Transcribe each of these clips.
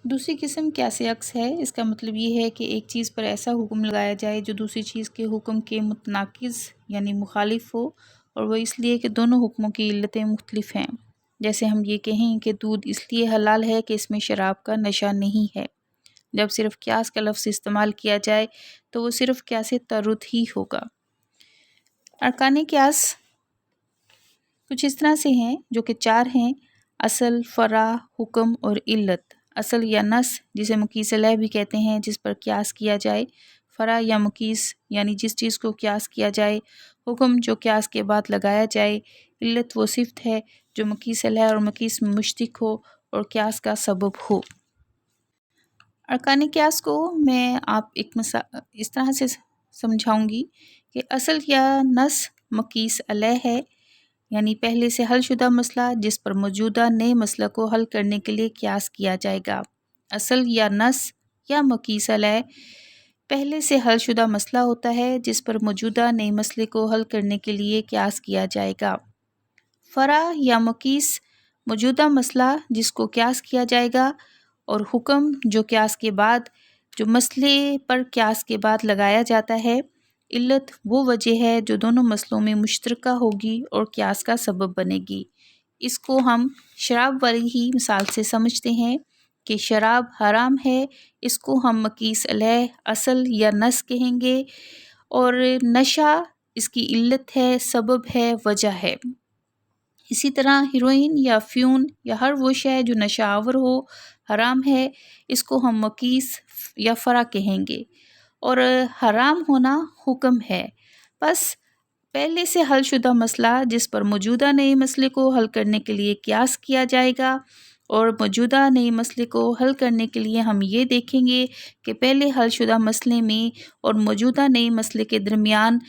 دوسری قسم قیاس عکس ہے۔ اس کا مطلب یہ ہے کہ ایک چیز پر ایسا حکم لگایا جائے جو دوسری چیز کے حکم کے متناقض یعنی مخالف ہو، اور وہ اس لیے کہ دونوں حکموں کی علتیں مختلف ہیں۔ جیسے ہم یہ کہیں کہ دودھ اس لیے حلال ہے کہ اس میں شراب کا نشہ نہیں ہے۔ جب صرف قیاس کا لفظ استعمال کیا جائے تو وہ صرف قیاس تعرض ہی ہوگا۔ ارکان قیاس کچھ اس طرح سے ہیں جو کہ 4 ہیں: اصل، فرع، حکم اور علت۔ اصل یا نص جسے مقیس علیہ بھی کہتے ہیں، جس پر قیاس کیا جائے۔ فرع یا مقیس یعنی جس چیز کو قیاس کیا جائے۔ حکم جو قیاس کے بعد لگایا جائے۔ علت وہ صفت ہے جو مقیس علیہ اور مقیس میں مشترک ہو اور قیاس کا سبب ہو۔ ارکان قیاس کو میں اس طرح سے سمجھاؤں گی کہ اصل یا نص مقیس علیہ ہے، یعنی پہلے سے حل شدہ مسئلہ جس پر موجودہ نئے مسئلہ کو حل کرنے کے لیے قیاس کیا جائے گا۔ اصل یا نص یا مقیس علیہ پہلے سے حل شدہ مسئلہ ہوتا ہے جس پر موجودہ نئے مسئلے کو حل کرنے کے لیے قیاس کیا جائے گا۔ فرع یا مقیس موجودہ مسئلہ جس کو قیاس کیا جائے گا، اور حکم جو قیاس کے بعد جو مسئلے پر قیاس کے بعد لگایا جاتا ہے۔ علت وہ وجہ ہے جو دونوں مسئلوں میں مشترکہ ہوگی اور قیاس کا سبب بنے گی۔ اس کو ہم شراب والی ہی مثال سے سمجھتے ہیں کہ شراب حرام ہے، اس کو ہم مقیس علیہ اصل یا نص کہیں گے، اور نشہ اس کی علت ہے، سبب ہے، وجہ ہے۔ اسی طرح ہیروئن یا افیون یا ہر وہ شے جو نشہ آور ہو حرام ہے، اس کو ہم مقیس یا فرع کہیں گے، اور حرام ہونا حکم ہے۔ بس پہلے سے حل شدہ مسئلہ جس پر موجودہ نئے مسئلے کو حل کرنے کے لیے قیاس کیا جائے گا، اور موجودہ نئے مسئلے کو حل کرنے کے لیے ہم یہ دیکھیں گے کہ پہلے حل شدہ مسئلے میں اور موجودہ نئے مسئلے کے درمیان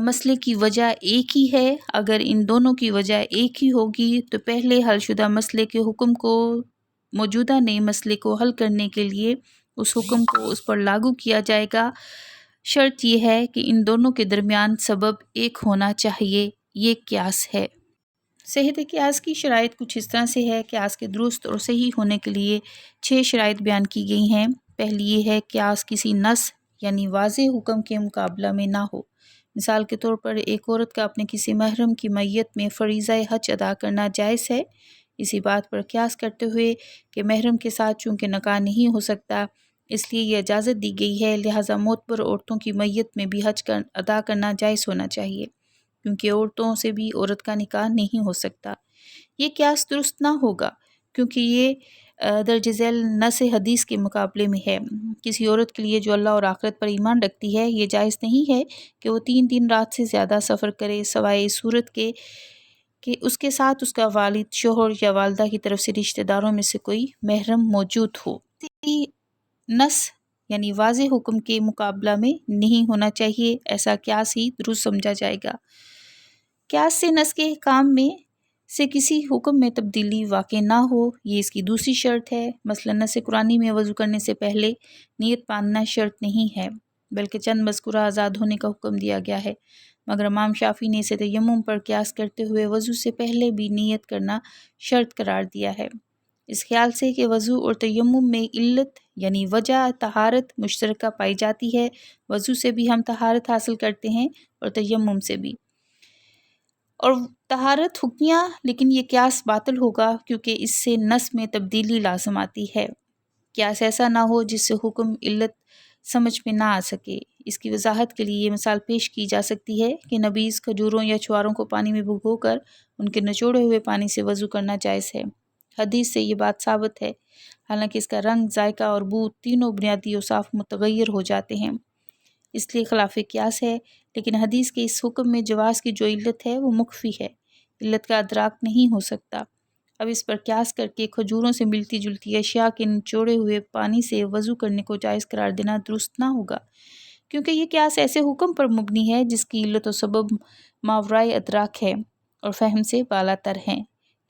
مسئلے کی وجہ ایک ہی ہے۔ اگر ان دونوں کی وجہ ایک ہی ہوگی تو پہلے حل شدہ مسئلے کے حکم کو موجودہ نئے مسئلے کو حل کرنے کے لیے اس حکم کو اس پر لاگو کیا جائے گا۔ شرط یہ ہے کہ ان دونوں کے درمیان سبب ایک ہونا چاہیے۔ یہ قیاس ہے۔ صحت قیاس کی شرائط کچھ اس طرح سے ہے۔ قیاس کے درست اور صحیح ہونے کے لیے 6 شرائط بیان کی گئی ہیں۔ پہلی یہ ہے قیاس کسی نص یعنی واضح حکم کے مقابلہ میں نہ ہو۔ مثال کے طور پر ایک عورت کا اپنے کسی محرم کی میت میں فریضہ حج ادا کرنا جائز ہے، اسی بات پر قیاس کرتے ہوئے کہ محرم کے ساتھ چونکہ نکاح نہیں ہو سکتا، اس لیے یہ اجازت دی گئی ہے، لہٰذا معتبر عورتوں کی میت میں بھی حج ادا کرنا جائز ہونا چاہیے، کیونکہ عورتوں سے بھی عورت کا نکاح نہیں ہو سکتا۔ یہ قیاس درست نہ ہوگا کیونکہ یہ درج ذیل نص حدیث کے مقابلے میں ہے۔ کسی عورت کے لیے جو اللہ اور آخرت پر ایمان رکھتی ہے، یہ جائز نہیں ہے کہ وہ 3 دن رات سے زیادہ سفر کرے، سوائے اس صورت کے کہ اس کے ساتھ اس کا والد، شوہر یا والدہ کی طرف سے رشتہ داروں میں سے کوئی محرم موجود ہو۔ نص یعنی واضح حکم کے مقابلہ میں نہیں ہونا چاہیے، ایسا قیاس ہی درست سمجھا جائے گا۔ قیاس سے نص کے احکام میں سے کسی حکم میں تبدیلی واقع نہ ہو، یہ اس کی دوسری شرط ہے۔ مثلا نص قرآنی میں وضو کرنے سے پہلے نیت باندھنا شرط نہیں ہے، بلکہ چند مذکورہ آزاد ہونے کا حکم دیا گیا ہے، مگر امام شافعی نے اسے تیمم پر قیاس کرتے ہوئے وضو سے پہلے بھی نیت کرنا شرط قرار دیا ہے، اس خیال سے کہ وضو اور تیمم میں علت یعنی وجہ طہارت مشترکہ پائی جاتی ہے۔ وضو سے بھی ہم طہارت حاصل کرتے ہیں اور تیمم سے بھی، اور طہارت حکمیہ، لیکن یہ قیاس باطل ہوگا کیونکہ اس سے نص میں تبدیلی لازم آتی ہے۔ قیاس ایسا نہ ہو جس سے حکم علت سمجھ میں نہ آ سکے۔ اس کی وضاحت کے لیے یہ مثال پیش کی جا سکتی ہے کہ نبیذ کھجوروں یا چھواروں کو پانی میں بھگو کر ان کے نچوڑے ہوئے پانی سے وضو کرنا جائز ہے۔ حدیث سے یہ بات ثابت ہے، حالانکہ اس کا رنگ، ذائقہ اور بو تینوں بنیادی اوصاف متغیر ہو جاتے ہیں، اس لیے خلاف قیاس ہے، لیکن حدیث کے اس حکم میں جواز کی جو علت ہے وہ مخفی ہے، علت کا ادراک نہیں ہو سکتا۔ اب اس پر قیاس کر کے کھجوروں سے ملتی جلتی اشیاء کے نچوڑے ہوئے پانی سے وضو کرنے کو جائز قرار دینا درست نہ ہوگا، کیونکہ یہ قیاس ایسے حکم پر مبنی ہے جس کی علت و سبب ماورائے ادراک ہے اور فہم سے بالاتر ہیں۔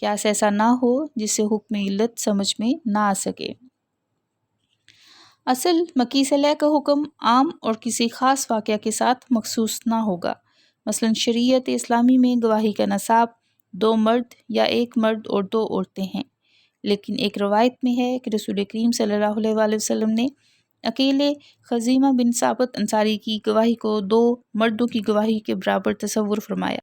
قیاس ایسا نہ ہو جس سے حکم علت سمجھ میں نہ آ سکے۔ اصل مقیس علیہ کا حکم عام اور کسی خاص واقعہ کے ساتھ مخصوص نہ ہوگا۔ مثلا شریعت اسلامی میں گواہی کا نصاب 2 مرد یا 1 مرد اور 2 عورتیں ہیں، لیکن ایک روایت میں ہے کہ رسول کریم صلی اللہ علیہ وآلہ وسلم نے اکیلے خزیمہ بن ثابت انصاری کی گواہی کو 2 مردوں کی گواہی کے برابر تصور فرمایا۔